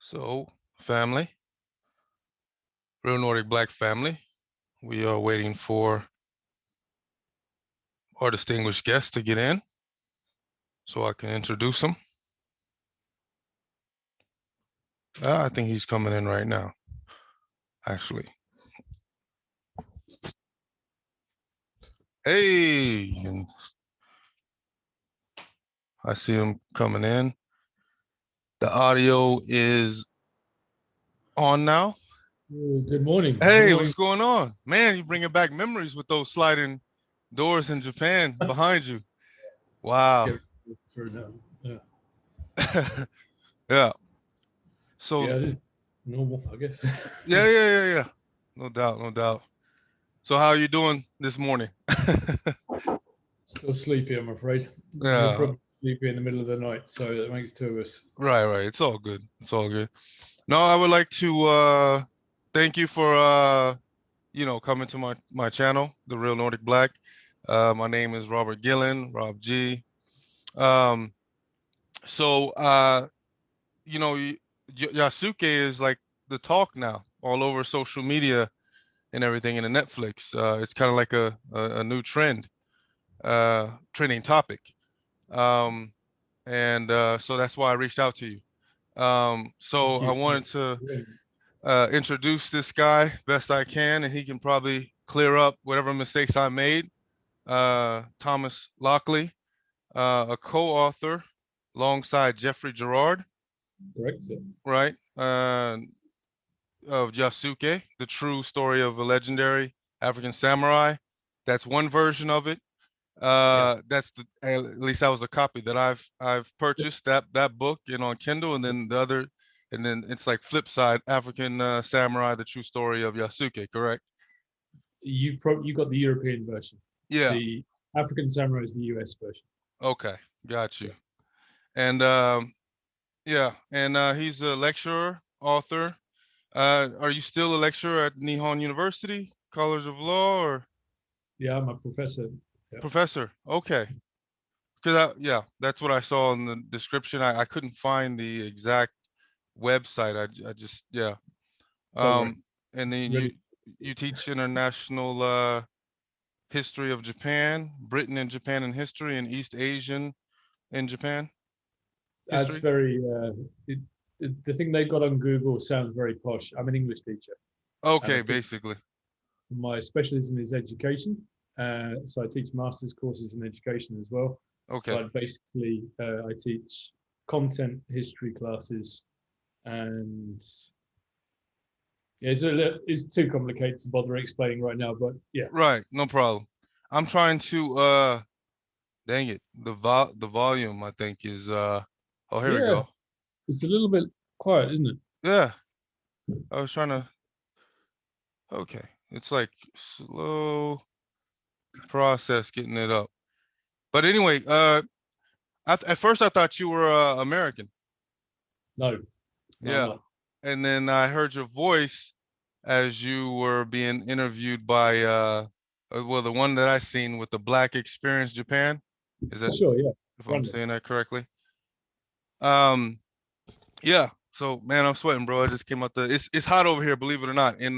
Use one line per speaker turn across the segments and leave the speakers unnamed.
So, family, real Nordic Black family, we are waiting for our distinguished guest to get in so I can introduce him. I think he's coming in right now, actually. Hey, and I see him coming in. The audio is on now.
Good morning. Good
Hey,
morning.
what's going on? Man, you bringing back memories with those sliding doors in Japan behind you. Wow.
Get through now. Yeah.
Yeah. So,
Yeah, it is normal, I guess.
yeah. No doubt, no doubt. So how are you doing this morning?
Still sleepy, I'm afraid. You're
Yeah,
probably sleepy in the middle of the night, so that makes two of us.
right. It's all good. It's all good. No, I would like to thank you for coming to my channel, The Real Nordic Black. My name is Robert Gillen, Rob G. Um so Yasuke is like the talk now all over social media and everything in the Netflix. It's kind of like a new trending topic. Um and so that's why I reached out to you. So
Thank
I
you.
wanted to
Brilliant.
introduce this guy best I can, and he can probably clear up whatever mistakes I made. Thomas Lockley, a co-author alongside Jeffrey Gerard,
Correct. Yeah.
right? Of Yasuke, the true story of a legendary African samurai. That's one version of it.
Yeah.
That's at least that was a copy that I've purchased that book, on Kindle, and then the other, and then it's like flip side, African samurai, the true story of Yasuke, correct?
You got the European version.
Yeah.
The African Samurai is the US version.
Okay, got
Yeah.
you. And yeah, and he's a lecturer, author. Are you still a lecturer at Nihon University College of Law, or
Yeah, I'm a professor. Yeah.
professor? Okay. Because yeah, that's what I saw in the description. I couldn't find the exact website. I just, yeah.
Don't worry.
And
It's
then you
really
you teach international history of Japan, Britain and Japan in history, and East Asian in Japan
that's
history.
very the thing they've got on Google sounds very posh. I'm an English teacher and I
Okay,
teach.
basically.
My specialism is education, so I teach master's courses in education as well.
Okay.
But basically, I teach content history classes, and yeah, it's too complicated to bother explaining right now. But yeah,
Right, no problem. I'm trying to dang it. The volume I think is oh, here we
yeah,
go.
it's a little bit quiet, isn't it?
Yeah. I was trying to okay. It's like slow process getting it up. But anyway, at first I thought you were American.
No, no, I'm
Yeah.
not.
And then I heard your voice as you were being interviewed by well, the one that I seen with the Black Experience Japan. Is that,
Sure, yeah,
if I'm
random.
saying that correctly? Um yeah. So man, I'm sweating, bro. I just came out it's hot over here, believe it or not, in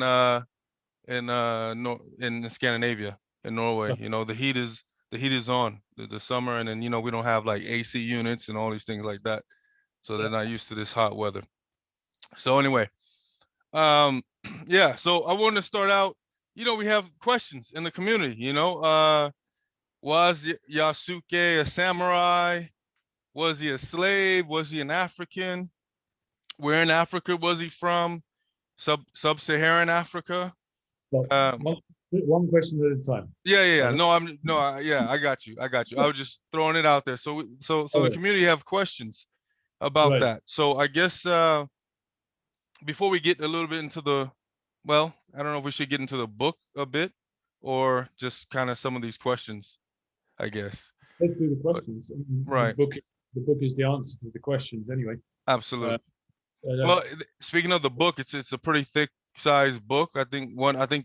Scandinavia, in Norway. The heat is on the summer, and then we don't have like AC units and all these things like that. So they're
Yeah,
not used to this hot weather. So anyway, um yeah, so I wanted to start out, we have questions in the community, was Yasuke a samurai? Was he a slave? Was he an African? Where in Africa was he from? Sub-Saharan Africa?
but
Um,
one question at a time. I
yeah.
don't.
No, yeah, I got you. I was just throwing it out there. So the
Oh,
community have questions about
right.
that. So I guess before we get a little bit into well, I don't know if we should get into the book a bit or just kind of some of these questions, I guess.
Let's do the
But
questions. I mean,
right,
the book is the answer to the questions anyway. Uh,
absolutely. Well,
that's
speaking of the book, it's a pretty thick size book. I think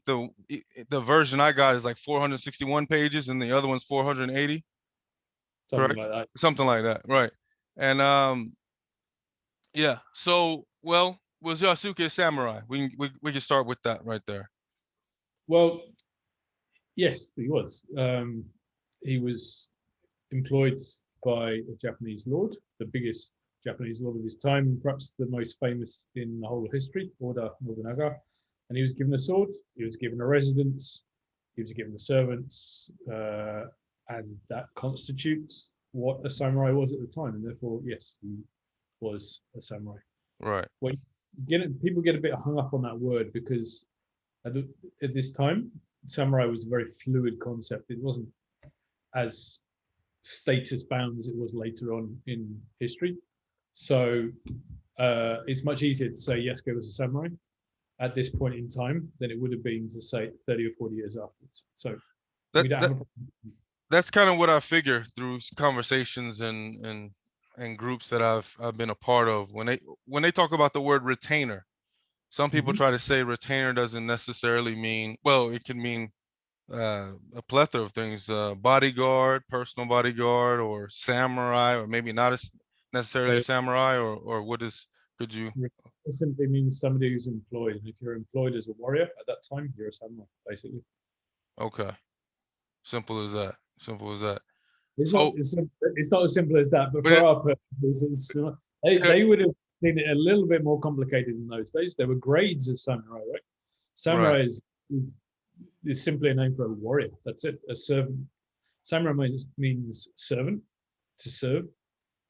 the version I got is like 461 pages, and the other one's 480.
something
Correct?
like that.
Something like that, right? And yeah. So Well, was Yasuke a samurai? We can start with that right there.
Well, yes, he was. He was employed by a Japanese lord, the biggest Japanese lord of his time, perhaps the most famous in the whole of history, Oda Nobunaga. And he was given a sword, he was given a residence, he was given the servants, and that constitutes what a samurai was at the time. And therefore, yes, he was a samurai.
Right.
When people get a bit hung up on that word because at, at this time, samurai was a very fluid concept. It wasn't as status bound as it was later on in history. So it's much easier to say Yasuke was a samurai at this point in time than it would have been to say 30 or 40 years afterwards. So
That
we don't
that
have a
that's kind of what I figure through conversations and groups that I've been a part of. When they talk about the word retainer, some people
problem.
try to say retainer doesn't necessarily mean, well, it can mean a plethora of things: bodyguard, personal bodyguard, or samurai, or maybe not as necessarily a
So
samurai, or what is? Could you?
it simply means somebody who's employed. And if you're employed as a warrior at that time, you're a samurai, basically.
Okay, simple as that. Simple as that.
It's not
So
it's not as simple as that, but for
but
our purposes,
yeah,
they would have seen it a little bit more complicated in those days. There were grades of samurai, right?
right.
Samurai is simply a name for a warrior. That's it. A servant. Samurai means servant, to serve,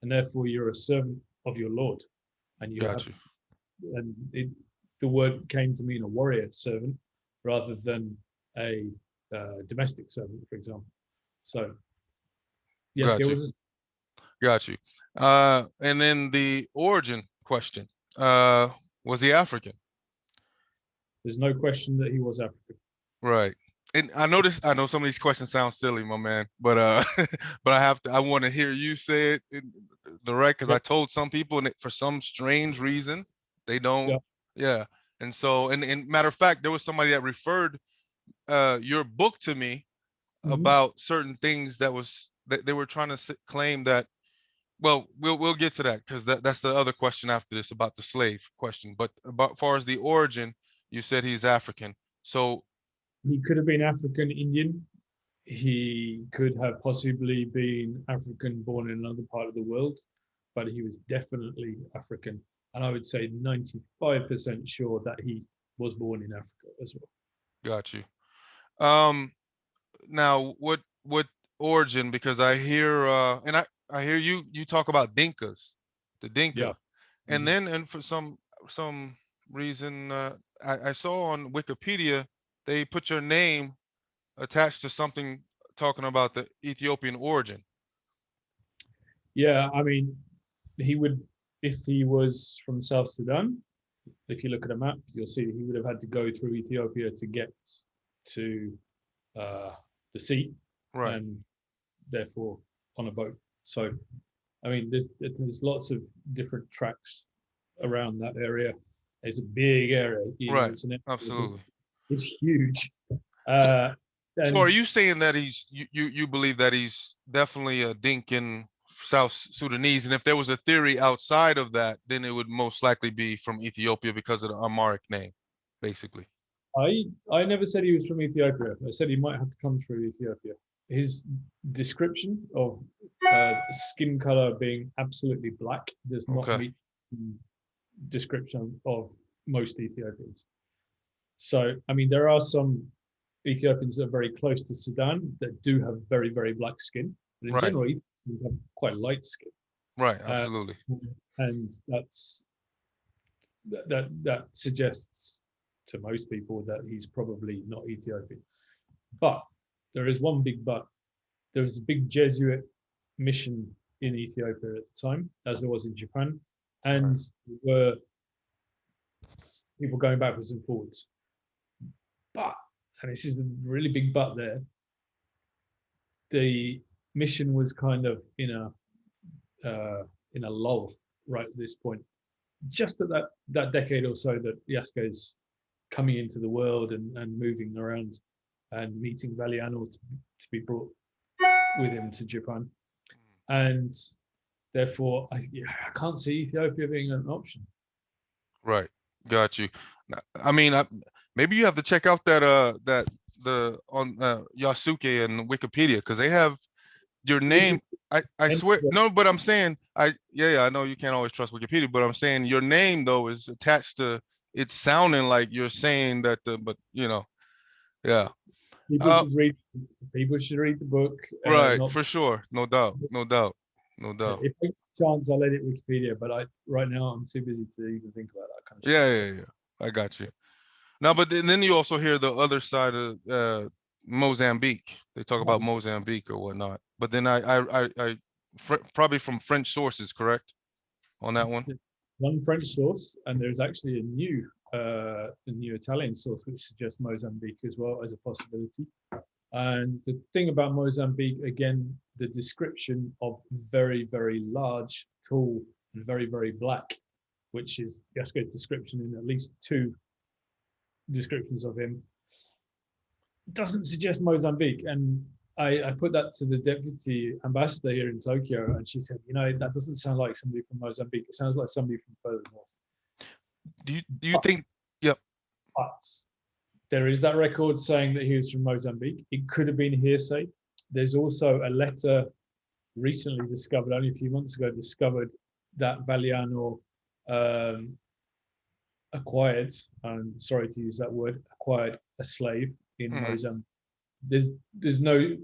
and therefore you're a servant of your lord, and you have
Got you.
and the word came to mean a warrior servant rather than a domestic servant, for example. So yes,
Got
there
you.
was.
Got you. And then the origin question. Was he African?
There's no question that he was African.
Right. And I know some of these questions sound silly, my man, but but I want to hear you say it in direct because
Yeah,
I told some people and for some strange reason they don't.
yeah.
Yeah. And so and matter of fact, there was somebody that referred your book to me
Mm-hmm.
about certain things that they were trying to claim that. Well, we'll get to that because that's the other question after this about the slave question. But about far as the origin, you said he's African. So
He could have been African Indian. He could have possibly been African born in another part of the world, but he was definitely African. And I would say 95% sure that he was born in Africa as well.
got you. Um, Now what origin? Because I hear and I hear you talk about Dinkas, the
Yeah.
Dinka, and
Mhm.
then and for some reason I saw on Wikipedia they put your name attached to something talking about the Ethiopian origin.
Yeah. I mean, he would, if he was from South Sudan, if you look at a map, you'll see he would have had to go through Ethiopia to get to uh, the sea
Right,
and therefore on a boat. So, I mean, there's lots of different tracks around that area. It's a big area.
right,
It's an
absolutely.
it's huge.
So
Uh,
so are
and
you saying that you believe that he's definitely a Dinkan South Sudanese, and if there was a theory outside of that, then it would most likely be from Ethiopia because of the Amharic name, basically.
I never said he was from Ethiopia. I said he might have to come through Ethiopia. His description of skin color being absolutely black does not
Okay.
meet the description of most Ethiopians. So, I mean, there are some Ethiopians that are very close to Sudan that do have very, very black skin. But in
Right.
general, Ethiopians have quite light skin.
Right.
Uh,
Absolutely.
and that suggests to most people that he's probably not Ethiopian. But there is one big but. There was a big Jesuit mission in Ethiopia at the time, as there was in Japan,
Right.
and there were people going backwards and forwards. But, and this is a really big but there, the mission was kind of in a lull right at this point. Just at that decade or so that Yasuke's coming into the world and moving around and meeting Valiano to be brought with him to Japan. And therefore, I can't see Ethiopia being an option.
Right. Got you. I mean, maybe you have to check out that the on Yasuke and Wikipedia because they have your name. I
And
swear no, but I'm saying I know you can't always trust Wikipedia, but I'm saying your name though is attached to it's sounding like you're saying that but yeah.
people
Uh
should read. People should read the book.
right,
Not
for sure. No doubt. No doubt. No doubt.
if I get a chance, I'll edit Wikipedia. But right now I'm too busy to even think about that kind of shit.
Yeah. I got you. Now, but then you also hear the other side of Mozambique. They talk about Mozambique or whatnot. But then probably from French sources, correct? On that one.
One French source, and there's actually a new Italian source which suggests Mozambique as well as a possibility. And the thing about Mozambique, again, the description of very, very large, tall, and very, very black, which is Yasuke's description in at least two descriptions of him, doesn't suggest Mozambique. And I put that to the deputy ambassador here in Tokyo, and she said, that doesn't sound like somebody from Mozambique. It sounds like somebody from further north.
Do you think? Yep.
But there is that record saying that he was from Mozambique. It could have been hearsay. There's also a letter recently discovered, only a few months ago, discovered that Valiano acquired, I'm sorry to use that word, acquired a slave in Mozambique. There's no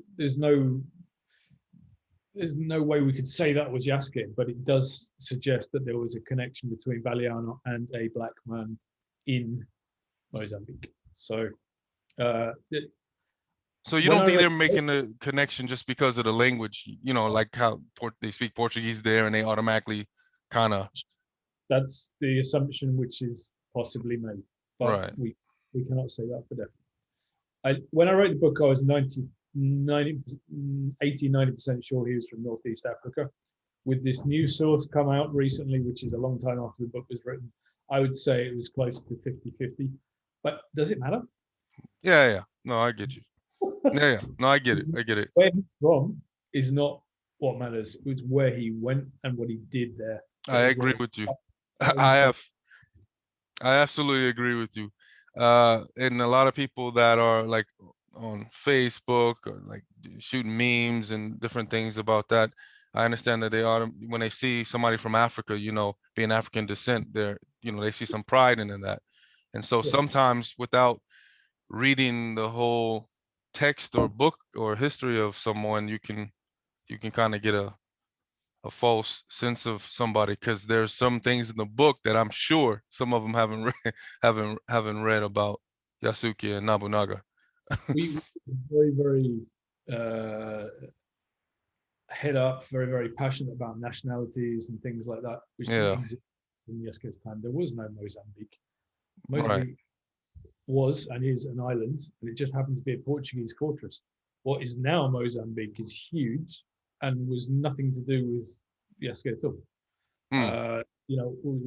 way we could say that was Yasuke, but it does suggest that there was a connection between Valiano and a black man in Mozambique. So,
so you don't think they're making the connection just because of the language? Like how they speak Portuguese there, and they automatically kind of.
That's the assumption which is possibly made, but
right.
we cannot say that for definite. When I wrote the book, I was 90% sure he was from Northeast Africa. With this new source come out recently, which is a long time after the book was written, I would say it was close to 50-50. But does it matter?
Yeah. No, I get you. Yeah. No, I get it.
Where he's from is not what matters. It's where he went and what he did there.
I agree with you. I absolutely agree with you. And a lot of people that are like on Facebook or like shooting memes and different things about that. I understand that when they see somebody from Africa, being African descent, they see some pride in that. And so sometimes without reading the whole text or book or history of someone, you can kind of get a false sense of somebody because there's some things in the book that I'm sure some of them haven't read, haven't read about Yasuke and Nobunaga.
We very, very head up, very, very passionate about nationalities and things like that, which didn't exist in Yasuke's time. There was no Mozambique. Mozambique was and is an island, and it just happened to be a Portuguese fortress. What is now Mozambique is huge and was nothing to do with Yasuke at all. We're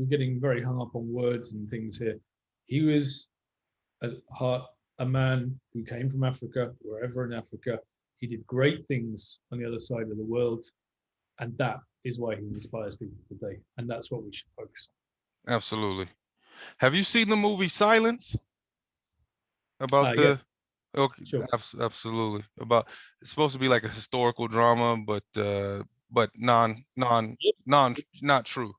getting very hung up on words and things here. He was at heart a man who came from Africa, wherever in Africa. He did great things on the other side of the world, and that is why he inspires people today. And that's what we should focus
on. Absolutely. Have you seen the movie Silence? About
yeah.
Okay,
sure.
Absolutely. It's supposed to be like a historical drama, but not true.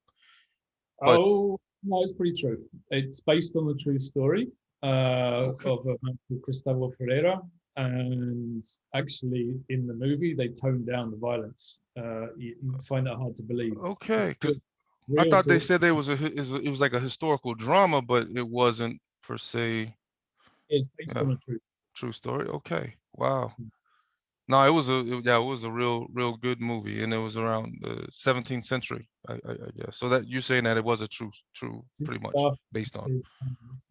But, no, it's pretty true. It's based on a true story of a man called Gustavo Ferreira, and actually in the movie they toned down the violence. You find that hard to believe.
Okay, because I thought they said it was like a historical drama, but it wasn't per se.
It's based on a
true story. Okay, wow. No, it was a real good movie, and it was around the 17th century, I guess. So that you're saying that it was a true, pretty much based on.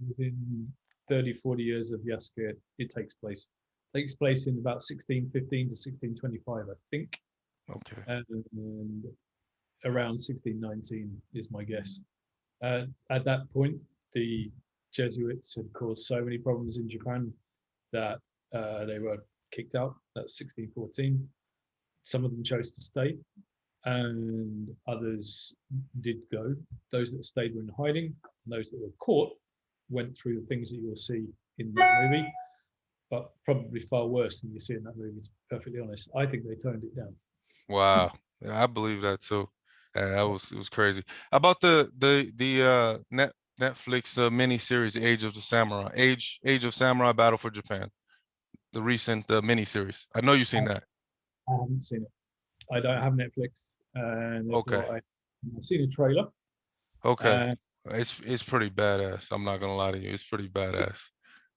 Within 30-40 years of Yasuke, it takes place. Takes place in about 1615 to 1625, I think.
Okay.
And around 1619 is my guess. At that point, the Jesuits had caused so many problems in Japan that they were kicked out. That's 1614. Some of them chose to stay, and others did go. Those that stayed were in hiding. And those that were caught went through the things that you'll see in that movie, but probably far worse than you see in that movie, to be perfectly honest. I think they toned it down.
Wow. Yeah, I believe that too. That was it was crazy. How about the Netflix mini series Age of the Samurai, Age of Samurai Battle for Japan, the recent mini series. I know you've seen that.
I haven't seen it. I don't have Netflix, and
Okay.
therefore I've seen a trailer.
Okay.
And
It's pretty badass. I'm not gonna lie to you. It's pretty badass.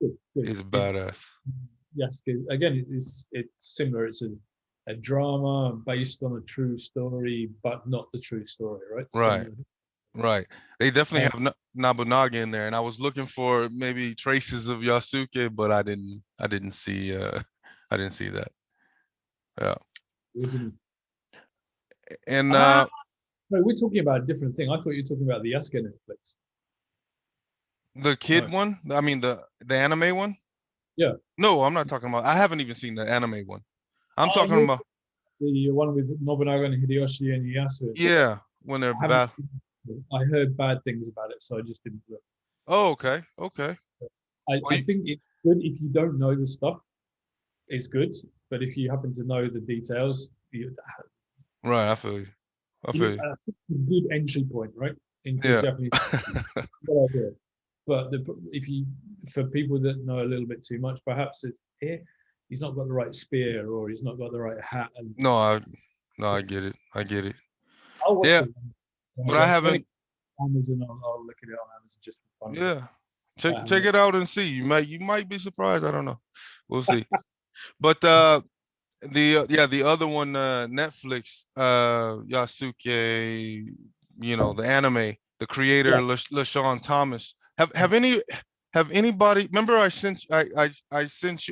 good, good.
It's
It's
badass.
yes, again, it's similar. It's a drama based on a true story, but not the true story, right?
Right.
Similar.
Right. They definitely
And
have Nobunaga in there, and I was looking for maybe traces of Yasuke, but I didn't see I didn't see that. Yeah. And
ah, so we're talking about a different thing. I thought you were talking about the Yasuke Netflix.
the
No,
kid one, I mean the anime one?
yeah.
No, I'm not talking about. I haven't even seen the anime one. I'm
Oh,
talking
you
about,
the one with Nobunaga and Hideyoshi and Ieyasu and stuff.
yeah, when they're
I haven't.
back.
I heard bad things about it, so I just didn't look.
Oh, okay. Okay. Well,
I think it's good if you don't know the stuff. It's good, but if you happen to know the details,
right, I feel you. I feel you.
a good entry point, right, into
Yeah.
Japanese. Good idea. But if you, for people that know a little bit too much, perhaps it's here. He's not got the right spear, or he's not got the right hat, and
No, I get it. I get it.
I'll watch
Yeah,
it
but I
when
haven't.
it's on Amazon. I'll look at it on Amazon just for fun.
Yeah.
But I
Check
haven't.
it out and see. You might be surprised. I don't know. We'll see. But yeah, the other one, Netflix, Yasuke, the anime, the creator,
Yeah,
LaShawn Thomas. Have anybody, remember I sent you,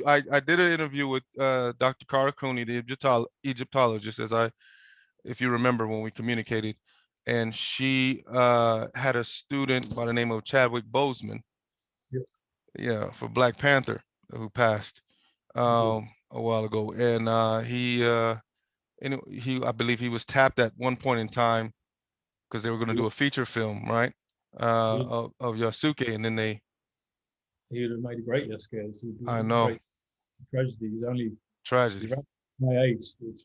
I did an interview with Dr. Karakuni, the Egyptologist, if you remember when we communicated, and she had a student by the name of Chadwick Boseman,
yeah,
yeah, for Black Panther, who passed
yeah.
a while ago, and he I believe he was tapped at one point in time because they were going to
He,
do a feature film, right?
he,
Of Yasuke, and then they,
he would have made a great Yasuke. It's
I
a
know,
great tragedy. He's
tragedy.
around my age, which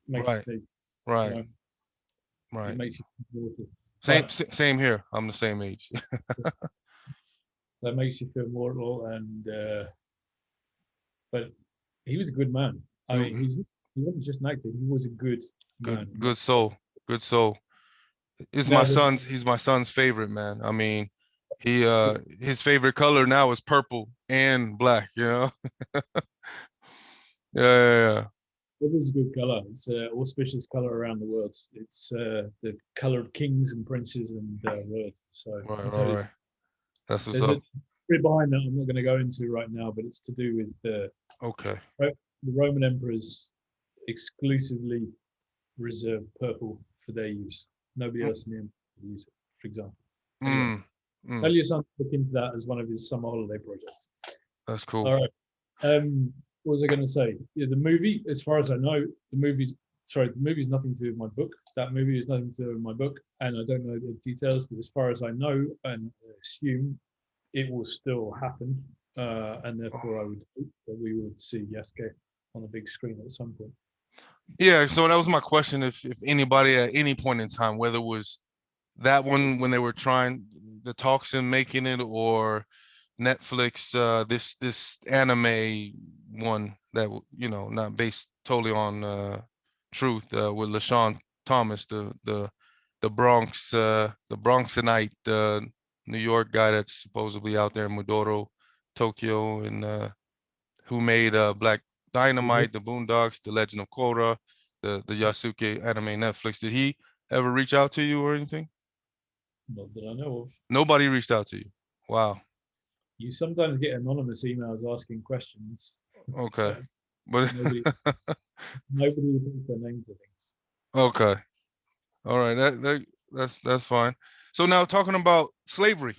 makes
Right,
me, you
right,
know, it
right.
makes you feel mortal.
Same
But
same here. I'm the same age.
so it makes you feel mortal, and but he was a good man. I mean, he wasn't just an actor; he was a good man.
Good soul, good soul.
Now the
He's my son's favorite, man. I mean, his favorite color now is purple and black, you know? Yeah, yeah,
it is a good color. It's an auspicious color around the world. It's the color of kings and princes and royalty. So
yeah. Right,
I'll tell
right,
you,
right. That's what's
there's a
up.
bit behind that I'm not going to go into right now, but it's to do with
Okay.
the Roman emperors exclusively reserved purple for their use. Nobody
Mm,
else in the empire could use it, for example. Anyway,
mm,
tell
mm.
your son to look into that as one of his summer holiday projects.
That's cool.
All right. What was I going to say? Yeah, the movie, as far as I know, the movie's nothing to do with my book. That movie is nothing to do with my book, and I don't know the details, but as far as I know and assume, it will still happen, and therefore I would hope that we would see Yasuke on a big screen at some point.
Yeah, so that was my question. If anybody at any point in time, whether it was that one when they were trying the talks in making it, or Netflix, this anime one that not based totally on truth, with LaShawn Thomas, the Bronxite, New York guy that's supposedly out there in Medoro, Tokyo, and who made Black Dynamite, The Boondocks, The Legend of Korra, the Yasuke anime Netflix. Did he ever reach out to you or anything?
Not that I know of.
Nobody reached out to you. Wow.
You sometimes get anonymous emails asking questions,
Okay.
but
But
nobody nobody puts their name to things.
okay. All right. That's fine. So now talking about slavery.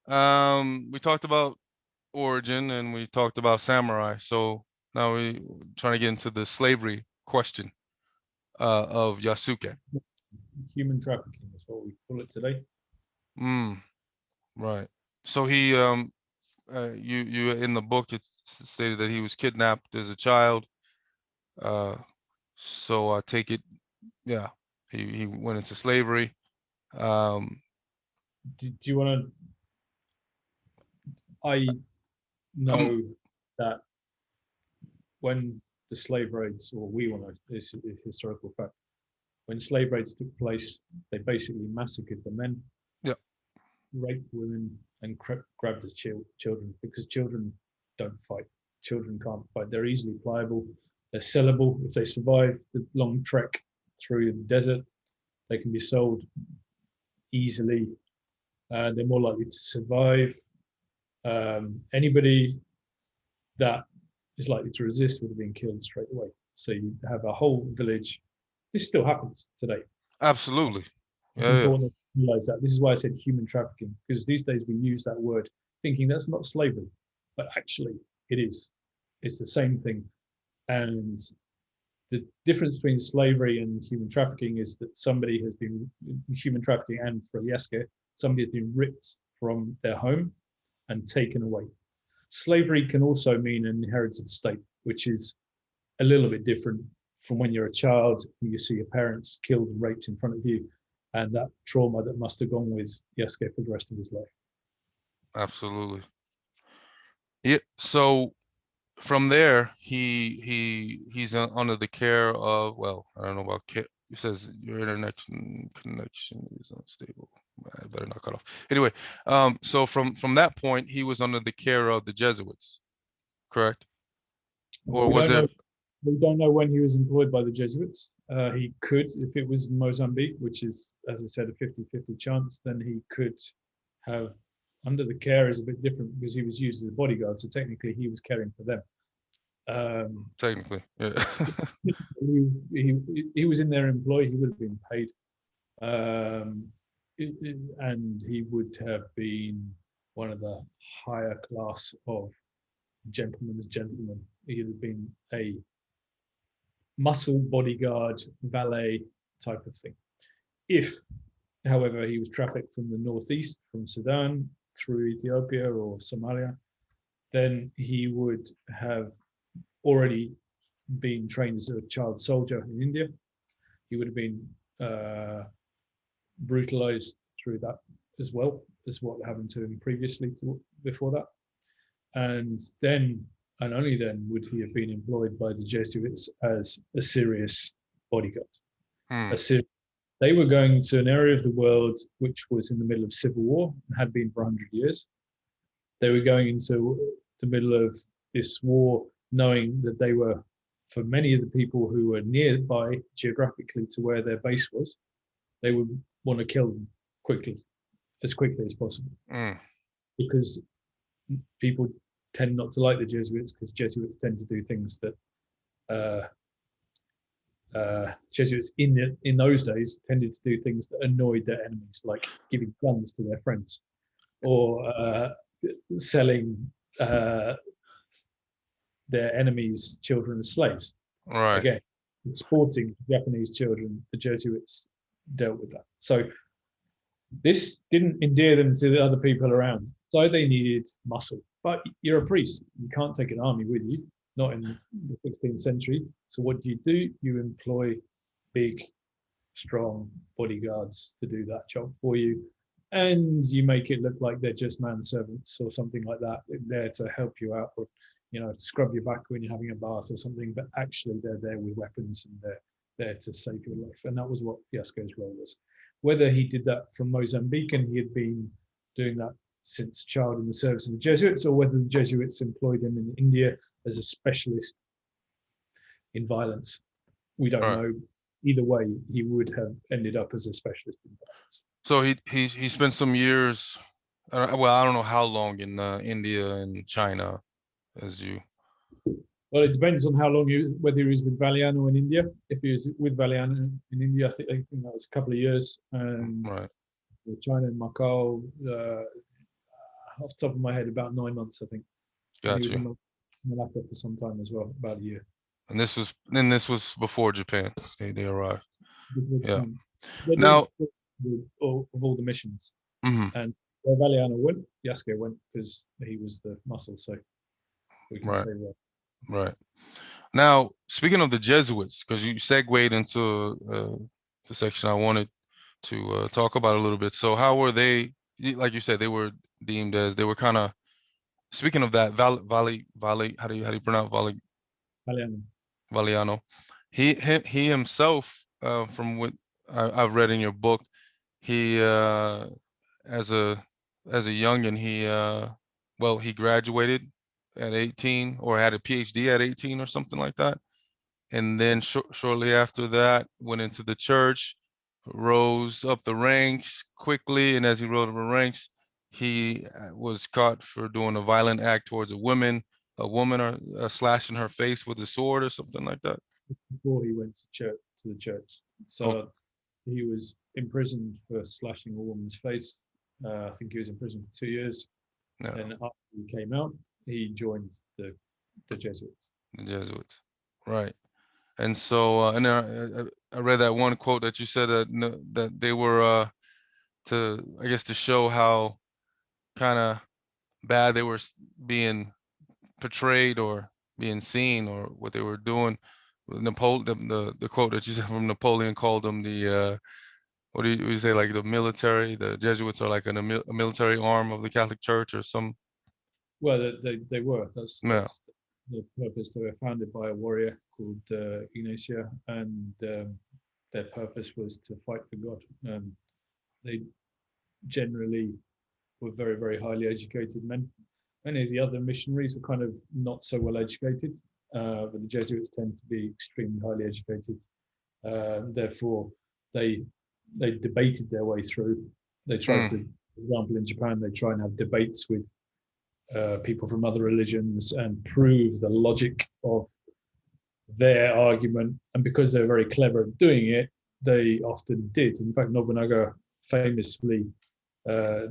We talked about origin and we talked about samurai. So now we trying to get into the slavery question of Yasuke.
Human trafficking is what we call it today.
Mm. Right. So he you in the book it's stated that he was kidnapped as a child. Uh, so I take it, yeah, he went into slavery. Um,
Do you want to? I
um,
know that when the slave raids, or we want to, this is a historical fact, when slave raids took place, they basically massacred the men,
yeah,
raped women, and grabbed the children because children don't fight. Children can't fight. They're easily pliable. They're sellable. If they survive the long trek through the desert, they can be sold easily. They're more likely to survive. Anybody that is likely to resist would have been killed straight away. So you have a whole village. This still happens today.
absolutely.
It's
Yeah, yeah,
important to realize that. This is why I said human trafficking, because these days we use that word thinking that's not slavery, but actually it is. It's the same thing. And the difference between slavery and human trafficking is that somebody has been human trafficking, and for Yasuke, somebody has been ripped from their home and taken away. Slavery can also mean an inherited state, which is a little bit different from when you're a child and you see your parents killed and raped in front of you, and that trauma that must have gone with Yasuke for the rest of his life.
absolutely. Yeah. So from there, he's under the care of, well, I don't know about care. It says your internet connection is unstable. I better not cut off. Anyway, so from that point, he was under the care of the Jesuits, correct?
Well,
Or was there?
we don't know when he was employed by the Jesuits. He could, if it was Mozambique, which is, as I said, a 50-50 chance, then he could have, under the care is a bit different because he was used as a bodyguard. So technically he was caring for them.
Technically, yeah.
He was in their employ. He would have been paid. And he would have been one of the higher class of gentlemen's gentlemen. He would have been a muscle bodyguard, valet type of thing. If, however, he was trafficked from the northeast, from Sudan through Ethiopia or Somalia, then he would have already been trained as a child soldier in India. He would have been brutalized through that as well as what happened to him previously before that. And then, and only then, would he have been employed by the Jesuits as a serious bodyguard.
Hmm.
They were going to an area of the world which was in the middle of civil war and had been for 100 years. They were going into the middle of this war knowing that they were, for many of the people who were nearby geographically to where their base was, they would want to kill them quickly as possible. Because people tend not to like the Jesuits because Jesuits tend to do things that Jesuits in those days tended to do things that annoyed their enemies, like giving guns to their friends or selling their enemies' children as slaves.
Right.
Again, exporting Japanese children, the Jesuits dealt with that. So this didn't endear them to the other people around. So they needed muscle. But you're a priest. You can't take an army with you, not in the 16th century. So what do? You employ big, strong bodyguards to do that job for you. And you make it look like they're just manservants or something like that. They're there to help you out or, scrub your back when you're having a bath or something. But actually they're there with weapons and they're there to save your life. And that was what Yasuke's role was. Whether he did that from Mozambique and he had been doing that since child in the service of the Jesuits, or whether the Jesuits employed him in India as a specialist in violence, we don't know. Either way, he would have ended up as a specialist in violence.
So he spent some years, well, I don't know how long in India and China, as you.
Well, it depends on how long whether he was with Valiano in India. If he was with Valiano in India, I think that was a couple of years. And
Right.
China and Macau, off the top of my head, about 9 months, I think. And he was in Malacca for some time as well, about a year.
And this was before Japan. They arrived.
Before
Yeah.
Japan.
Now,
of all the missions.
mhm.
And Where Valiano went, Yasuke went because he was the muscle. So we can
Right,
say that.
right. Now, speaking of the Jesuits, because you segued into the section I wanted to talk about a little bit. So, how were they? Like you said, they were deemed as they were kind of. Speaking of that, Valley, how do you pronounce
Valiano.
Valiano? He himself, from what I've read in your book, he as a as a youngin, he well, he graduated at 18 or had a PhD at 18 or something like that. And then shortly after that, went into the church, rose up the ranks quickly. And as he rose up the ranks, he was caught for doing a violent act towards a woman or slashing her face with a sword or something like that.
Before he went to the church.
Oh,
So he was imprisoned for slashing a woman's face. I think he was in prison for 2 years.
no,
And after he came out, he joined the Jesuits.
the Jesuits, right? And so, and then I read that one quote that you said that that they were to, I guess, to show how kind of bad they were being portrayed or being seen or what they were doing. Napoleon, the quote that you said from Napoleon called them the what do you say, like the military? The Jesuits are like a military arm of the Catholic Church or some.
Well, they were.
Yeah,
That's the purpose. They were founded by a warrior called Ignacia, and their purpose was to fight for God. They generally were very, very highly educated men. Many of the other missionaries were kind of not so well educated, but the Jesuits tend to be extremely highly educated. Therefore, they they debated their way through. They tried to,
mm,
for example, in Japan, they try and have debates with people from other religions and prove the logic of their argument. And because they're very clever at doing it, they often did. In fact, Nobunaga famously uh,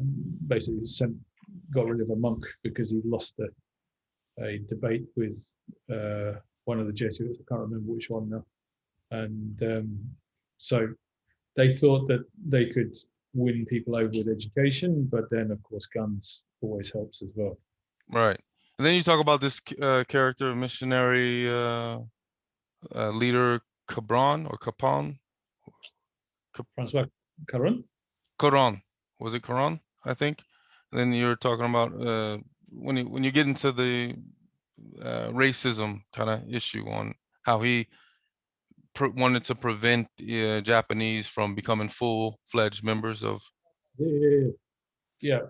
basically got rid of a monk because he lost a debate with one of the Jesuits. I can't remember which one now. And so they thought that they could win people over with education, but then, of course, guns always helps as well.
right. And then you talk about this character, missionary leader, Cabron or Capon.
Francois Caron?
Quran. Was it Quran? I think. Then you're talking about when you get into the racism kind of issue on how he wanted to prevent Japanese from becoming full-fledged members of.
Yeah, yeah.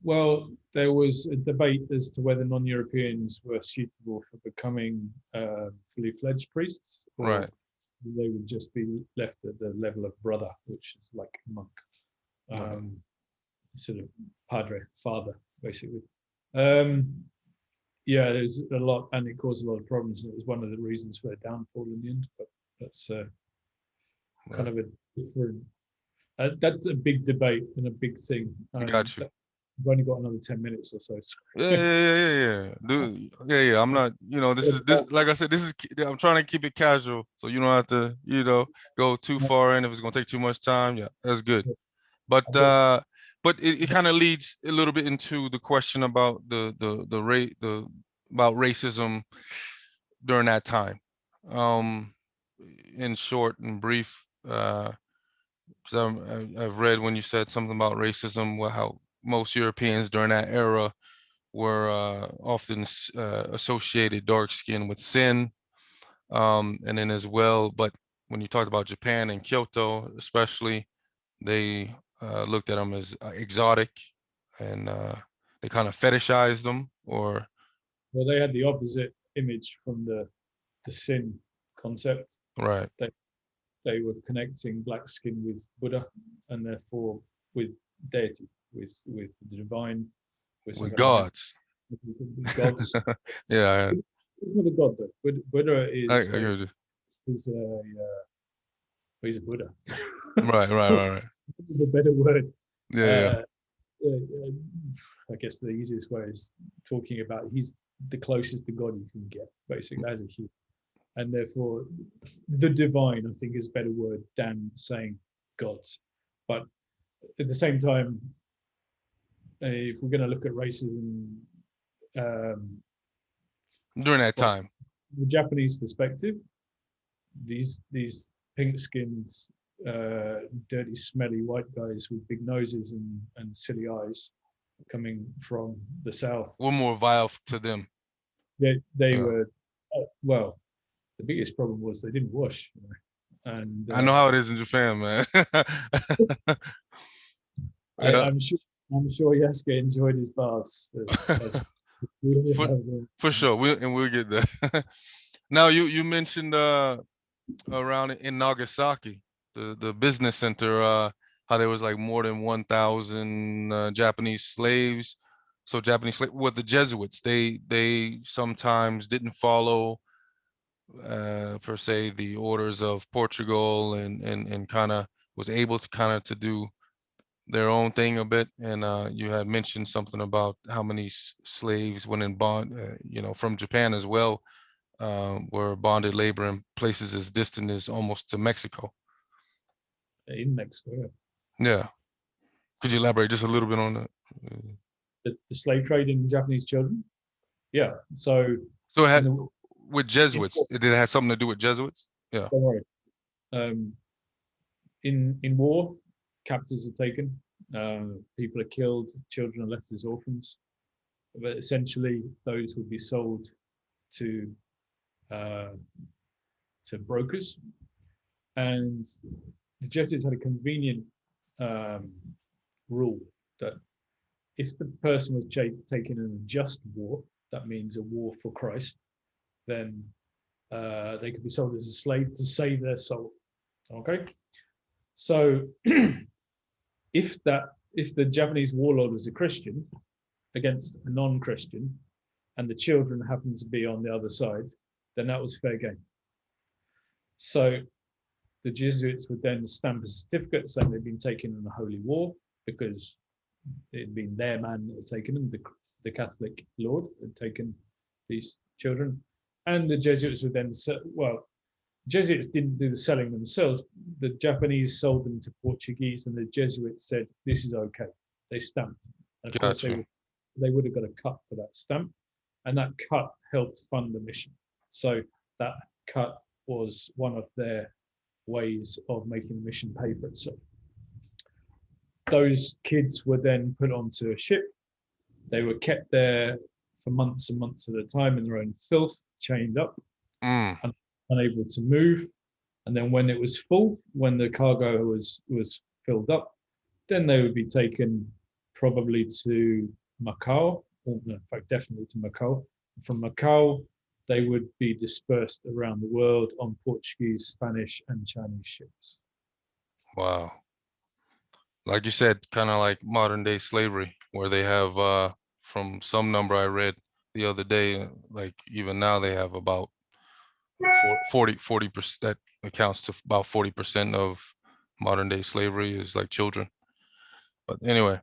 Well, there was a debate as to whether non-Europeans were suitable for becoming fully fledged priests, or
Right.
they would just be left at the level of brother, which is like monk,
Okay.
sort of padre, father, basically. Um, yeah, there's a lot, and it caused a lot of problems. And it was one of the reasons for their downfall in the end. But that's kind
Right.
of a different. That's a big debate and a big thing.
Got you.
We've only got another 10 minutes or so.
Yeah, yeah, yeah, yeah, yeah. Dude, yeah, yeah. I'm not, this, like I said, I'm trying to keep it casual, so you don't have to, go too far in if it's gonna take too much time. Yeah, that's good. But
I've got
it kind of leads a little bit into the question about the rate about racism during that time. Um, in short and brief, because I've read when you said something about racism, how most Europeans during that era were often associated dark skin with sin, and then as well. But when you talked about Japan and Kyoto, especially, they looked at them as exotic, and they kind of fetishized them, or
well, they had the opposite image from the sin concept.
right,
They they were connecting black skin with Buddha, and therefore with deity, with the divine, with
with
something like
gods.
with gods.
Yeah,
He's not a god though. Buddha
I heard you.
is he's a Buddha.
Right, right, right, right.
A better word.
Yeah, yeah,
Uh, I guess the easiest way is talking about he's the closest to God you can get, basically, as a human. And therefore, the divine, I think, is a better word than saying gods. But at the same time, if we're going to look at racism
During that
from
time.
the Japanese perspective, these pink-skinned, dirty, smelly white guys with big noses and silly eyes coming from the south.
We're more vile to them.
They were, well, the biggest problem was they didn't wash. And
I know how it is in Japan, man. Yeah.
I'm sure Yasuke enjoyed his baths.
For sure. We'll get there. Now you mentioned around in Nagasaki, the business center, how there was like more than 1,000 Japanese slaves. So Japanese with the Jesuits, they sometimes didn't follow per se the orders of Portugal and kind of was able to kind of to do their own thing a bit. And you had mentioned something about how many slaves went in bond, from Japan as well, were bonded labor in places as distant as almost to Mexico.
In Mexico.
Yeah. Could you elaborate just a little bit on that?
The slave trade in Japanese children. Yeah. So
it had with Jesuits. Did it have something to do with Jesuits? Yeah.
Don't worry. In war, captives are taken. People are killed. Children are left as orphans. But essentially, those would be sold to brokers, and the Jesuits had a convenient rule that if the person was taken in a just war, that means a war for Christ, then they could be sold as a slave to save their soul. Okay, so if the Japanese warlord was a Christian against a non-Christian, and the children happened to be on the other side, then that was fair game. So the Jesuits would then stamp a certificate saying they'd been taken in a holy war because it had been their man that had taken them, the Catholic Lord had taken these children. And the Jesuits would then, Jesuits didn't do the selling themselves. The Japanese sold them to Portuguese, and the Jesuits said, this is okay. They stamped. And of course, they would have got a cut for that stamp. And that cut helped fund the mission. So that cut was one of their ways of making the mission pay for itself. Those kids were then put onto a ship. They were kept there for months and months at a time in their own filth, chained up, and unable to move. And then when it was full, when the cargo was filled up, then they would be taken probably to Macau, or in fact, definitely to Macau. From Macau, they would be dispersed around the world on Portuguese, Spanish, and Chinese ships.
Wow. Like you said, kind of like modern day slavery, where they have, from some number I read the other day, like even now they have about 40%, that accounts to about 40% of modern day slavery is like children. But anyway,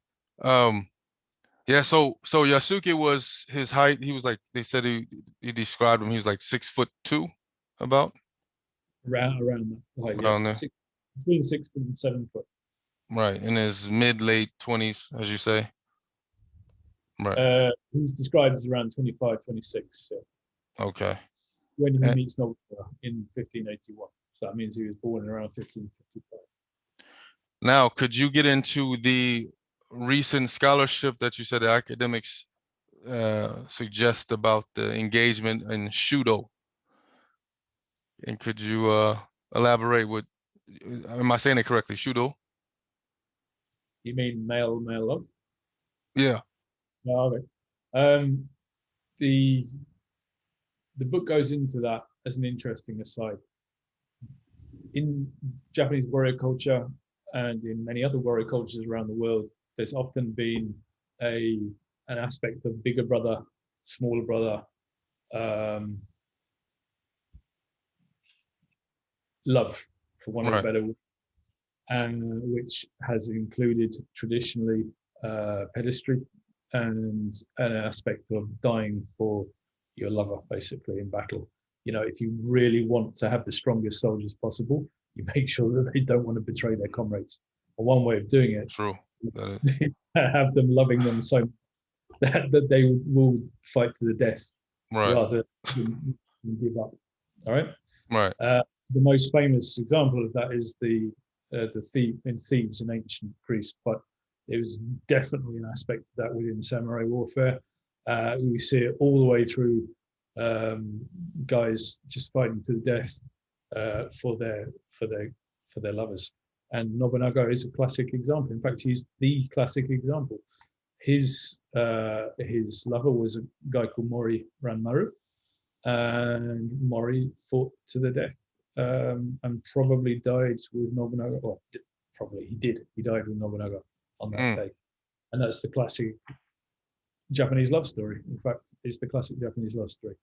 yeah, so Yasuke was his height. He was like, they said he described him. He was like 6'2", about
around that height,
around
yeah.
there.
Between 6 foot and 7 foot.
Right, in his late 20s, as you say. Right.
He's described as around 25, 26. Yeah.
Okay.
When he meets Nobel in 1581. So that means he was born around 1555.
Now, could you get into the recent scholarship that you said the academics suggest about the engagement in Shudo? And could you elaborate with, am I saying it correctly, Shudo?
You mean male love?
Yeah.
Oh, okay. The book goes into that as an interesting aside. In Japanese warrior culture and in many other warrior cultures around the world, there's often been an aspect of bigger brother, smaller brother, love, for want of a better word, and which has included traditionally pedestry and an aspect of dying for your lover, basically, in battle. You know, if you really want to have the strongest soldiers possible, you make sure that they don't want to betray their comrades. And one way of doing it
That is.
have them loving them so that they will fight to the death
Right.
rather than give up. All right.
Right.
The most famous example of that is the thief in Thebes in ancient Greece, but it was definitely an aspect of that within samurai warfare. We see it all the way through guys just fighting to the death for their lovers. And Nobunaga is a classic example. In fact, he's the classic example. His lover was a guy called Mori Ranmaru, and Mori fought to the death and probably died with Nobunaga. Or probably he did. He died with Nobunaga on that day, and that's the classic Japanese love story. In fact, it's the classic Japanese love story.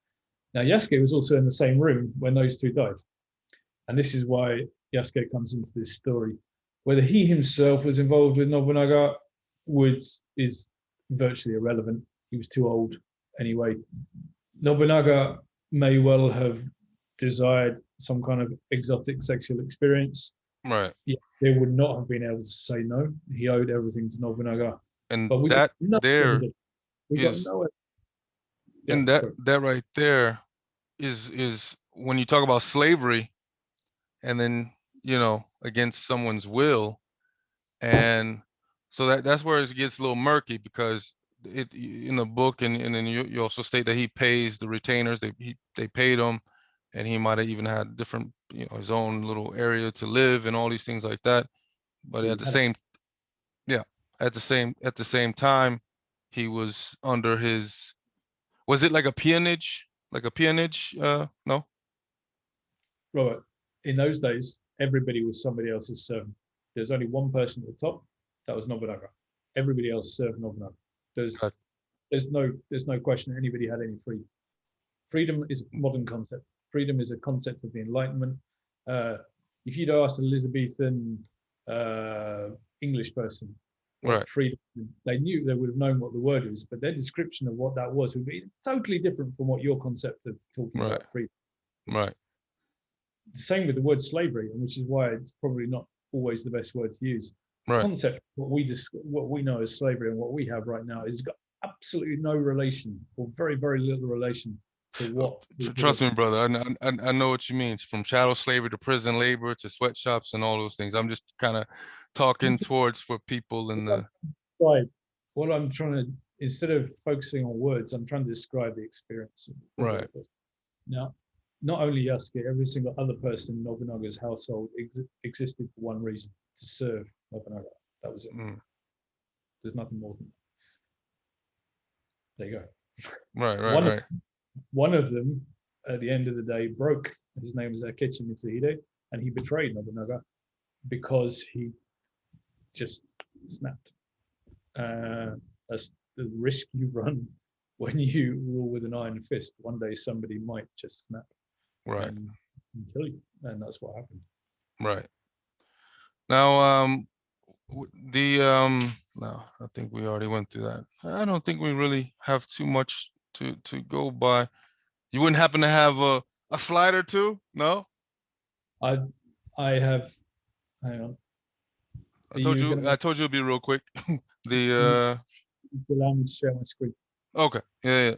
Now, Yasuke was also in the same room when those two died, and this is why Yasuke comes into this story. Whether he himself was involved with Nobunaga is virtually irrelevant. He was too old anyway. Nobunaga may well have desired some kind of exotic sexual experience.
Right.
Yeah, they would not have been able to say no. He owed everything to Nobunaga.
And
But we
that
got no
there
evidence. We got
is,
no. Yeah,
and that
sorry.
that right there is when you talk about slavery, and then against someone's will, and so that's where it gets a little murky, because in the book, and then you also state that he pays the retainers. They paid him, and he might have even had different, his own little area to live and all these things like that. But at the same, yeah, at the same time, he was under his, was it like a peonage, no?
Robert, in those days, everybody was somebody else's servant. There's only one person at the top. That was Nobunaga. Everybody else served Nobunaga.
Got-
There's no question anybody had any freedom. Freedom is a modern concept. Freedom is a concept of the Enlightenment. If you'd asked an Elizabethan English person what
right.
freedom, they would have known what the word is, but their description of what that was would be totally different from what your concept of talking
Right.
about freedom is.
Right.
The same with the word slavery, and which is why it's probably not always the best word to use.
Right.
Concept, what we know as slavery and what we have right now is got absolutely no relation, or very, very little relation to what.
Trust me, brother. I know what you mean. From chattel slavery to prison labor to sweatshops and all those things. I'm just kind of talking towards for people in the.
Right. What I'm trying to, instead of focusing on words, I'm trying to describe the experience.
Right.
Now, not only Yasuke, every single other person in Nobunaga's household existed for one reason: to serve Nobunaga. That was it. There's nothing more than that. There you go.
Right.
One of them, at the end of the day, broke. His name is Akechi Mitsuhide, and he betrayed Nobunaga because he just snapped. That's the risk you run when you rule with an iron fist. One day somebody might just snap,
Right.
and kill you, and that's what happened.
Right. Now, no, I think we already went through that. I don't think we really have too much to go by. You wouldn't happen to have a slide or two? No?
I have. Hang on.
I told you it'd be real quick.
Allow me to share my screen.
Okay. Yeah.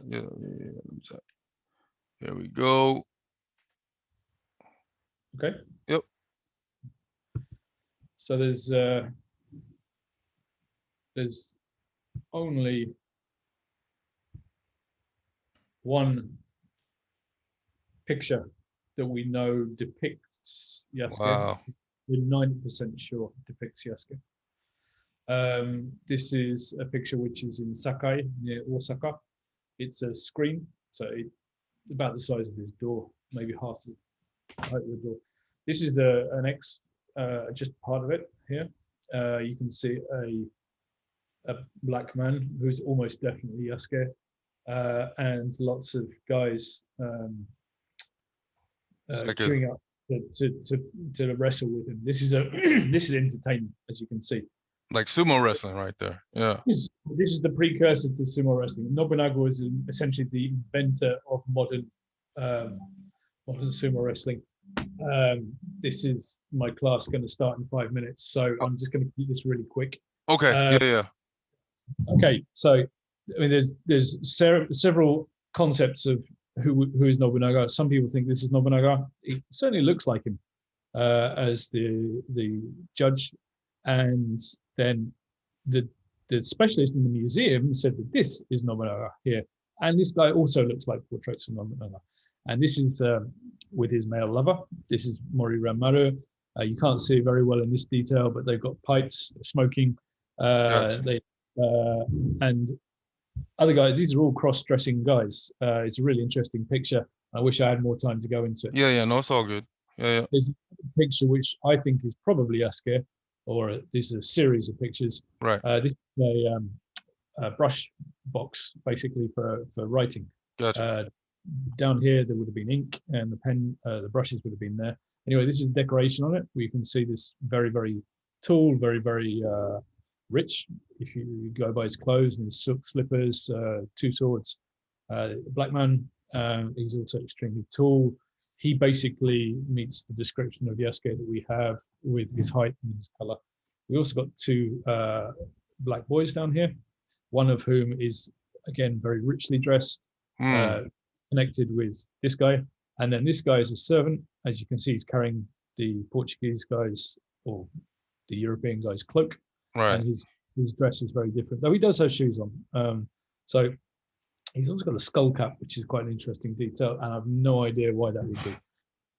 Here we go.
Okay.
Yep.
So there's only one picture that we know depicts Yasuke.
Wow.
We're 90% sure depicts Yasuke. This is a picture which is in Sakai, near Osaka. It's a screen, so about the size of his door, maybe half the height of the door. This is just part of it here. You can see a black man who's almost definitely Yasuke, and lots of guys queuing up to wrestle with him. This is this is entertainment, as you can see.
Like sumo wrestling right there. Yeah.
This is the precursor to sumo wrestling. Nobunaga was essentially the inventor of modern sumo wrestling. This is my class going to start in 5 minutes, so I'm just going to keep this really quick.
Okay.
Uh,
Yeah, yeah.
okay, so I mean, there's several concepts of who is Nobunaga. Some people think this is Nobunaga. It certainly looks like him as the judge, and then the the specialist in the museum said that this is Nobunaga here, and this guy also looks like portraits of Nobunaga, and this is with his male lover. This is Mori Ranmaru. You can't see it very well in this detail, but they've got pipes, they're smoking.
Gotcha.
They and other guys. These are all cross-dressing guys. It's a really interesting picture. I wish I had more time to go into it.
Yeah, yeah. No, it's all good. Yeah, yeah.
There's a picture which I think is probably Yasuke, or this is a series of pictures.
Right.
This is a brush box, basically for writing.
Gotcha.
Down here, there would have been ink, and the pen, the brushes would have been there. Anyway, this is decoration on it. We can see this very, very tall, very, very rich. If you go by his clothes and his silk slippers, two swords. Black man, he's also extremely tall. He basically meets the description of Yasuke that we have with his height and his color. We also got two black boys down here, one of whom is, again, very richly dressed, connected with this guy. And then this guy is a servant. As you can see, he's carrying the Portuguese guy's or the European guy's cloak.
Right.
And his dress is very different, though he does have shoes on. So he's also got a skull cap, which is quite an interesting detail, and I have no idea why that would be.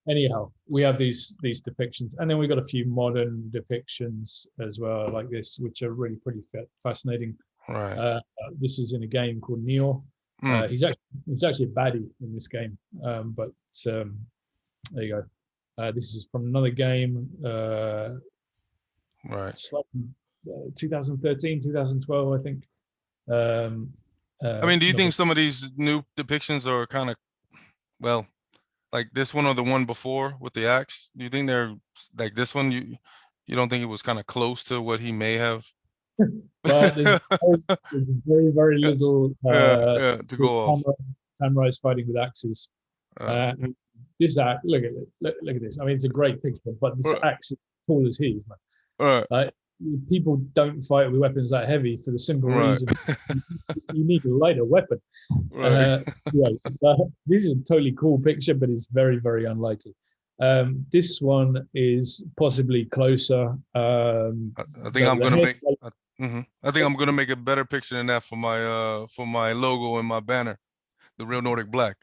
Anyhow, we have these depictions, and then we've got a few modern depictions as well, like this, which are really pretty fascinating.
Right.
This is in a game called Neo. He's actually a baddie in this game, but there you go. This is from another game.
Right.
2013, 2012, I think.
I mean, do you think some of these new depictions are kind of, well, like this one or the one before with the axe? Do you think they're like this one? You don't think it was kind of close to what he may have?
Well, there's very, very little
to go off.
samurais fighting with axes. This axe, look at it. Look at this. I mean, it's a great picture, but this axe is as tall as he is, man. People don't fight with weapons that heavy for the simple reason you need a lighter weapon. So this is a totally cool picture, but it's very, very unlikely. This one is possibly closer.
I think I'm gonna make. I think I'm gonna make a better picture than that for my logo and my banner, the Real Nordic Black.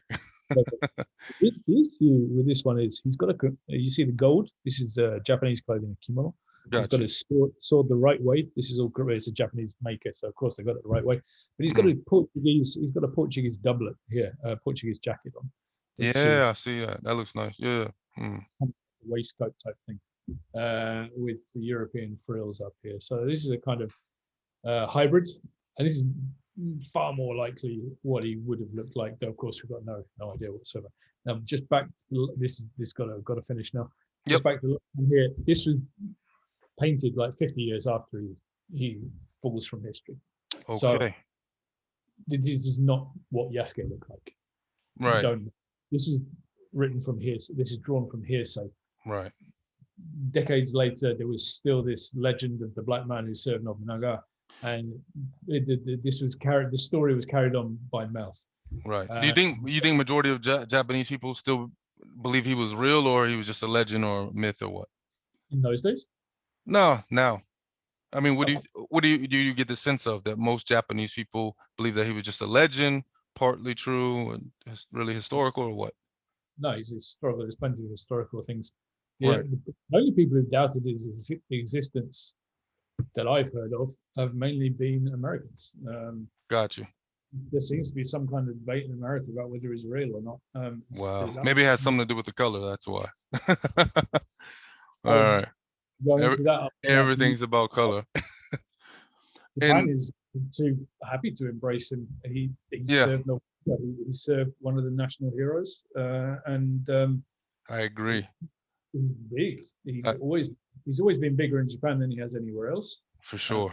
This view with this one is he's got you see the gold. This is Japanese clothing, kimono. Gotcha. He's got his sword the right way. This is all it's a Japanese maker, so of course they got it the right way. But he's got he's got a Portuguese doublet here, Portuguese jacket on.
Yeah, I see that. That looks nice. Yeah.
Waistcoat type thing, with the European frills up here. So this is a kind of hybrid, and this is far more likely what he would have looked like. Though of course we've got no idea whatsoever. Now just back to this got to finish now. Just back to here. This was painted like 50 years after he falls from history.
Okay.
So this is not what Yasuke looked like.
Right.
This is written from hearsay. This is drawn from hearsay.
Right.
Decades later, there was still this legend of the black man who served Nobunaga, and this story was carried on by mouth.
Right. Do you think majority of Japanese people still believe he was real, or he was just a legend or myth, or what?
In those days?
No, now. I mean, do you get the sense of that most Japanese people believe that he was just a legend, partly true, and really historical, or what?
No, he's historical. There's plenty of historical things.
Right.
The only people who've doubted his existence that I've heard of have mainly been Americans.
Got you.
There seems to be some kind of debate in America about whether he's real or not.
Wow. Maybe it has something to do with the color. That's why. All right. Everything's about color.
Japan is too happy to embrace him. He served one of the national heroes, and
I agree.
He's big. He's always been bigger in Japan than he has anywhere else.
For sure.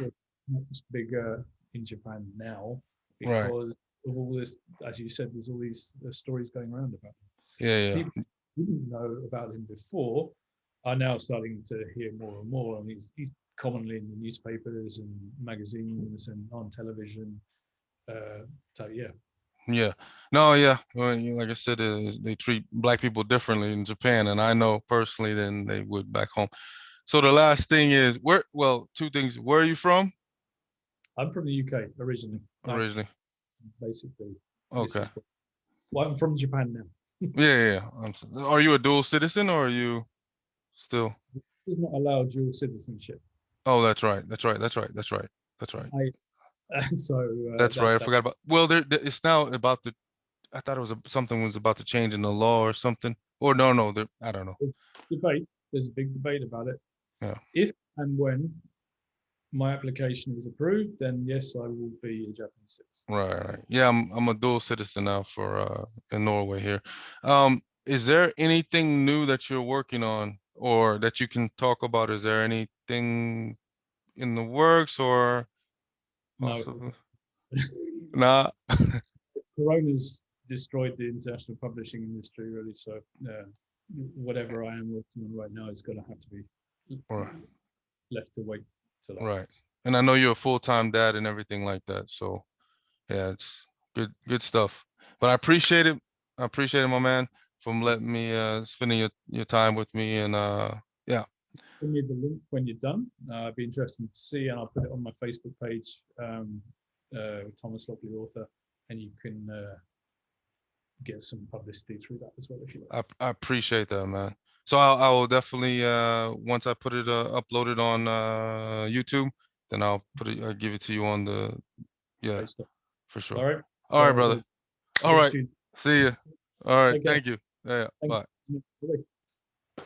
Much bigger in Japan now because of all this. As you said, there's all these stories going around about him.
Yeah.
People who didn't know about him before are now starting to hear more and more, and he's commonly in the newspapers and magazines and on television. So yeah,
Yeah. No, yeah. Well, like I said, they treat black people differently in Japan, and I know personally than they would back home. So the last thing is well, two things. Where are you from
I'm from the UK originally. Like
originally?
basically, this
Okay.
is well, I'm from Japan now.
Yeah. Are you a dual citizen or are you still?
Is not allowed dual citizenship.
Oh, that's right. That's right. That's right. That's right. That's right.
I so
That's right. I
that
forgot about. Well, it's now about to. I thought it was something was about to change in the law or something. Or no, I don't know.
there's debate. There's a big debate about it.
Yeah.
If and when my application is approved, then yes, I will be a Japanese citizen.
Right. Yeah, I'm a dual citizen now for in Norway here. Is there anything new that you're working on or that you can talk about? Is there anything in the works or
No,
possibly? Nah.
Corona's destroyed the international publishing industry really. So whatever I am working on right now is going to have to be
Right.
left to wait till that
Right.
happens.
And I know you're a full-time dad and everything like that. So yeah, it's good stuff. But I appreciate it. I appreciate it, my man, from letting me spending your time with me and yeah.
Send me the link when you're done. It'd be interesting to see, and I'll put it on my Facebook page, Thomas Lockley, author, and you can get some publicity through that as well if you like.
I appreciate that, man. So I will definitely once I put it uploaded on YouTube, then I'll give it to you on the yeah,
Great stuff.
for sure.
All right.
All right, brother. All right. See you. All right.
Take care.
Thank you. Yeah.
Thank
Bye.
you. Bye.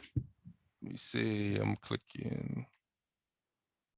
Let me see. I'm clicking.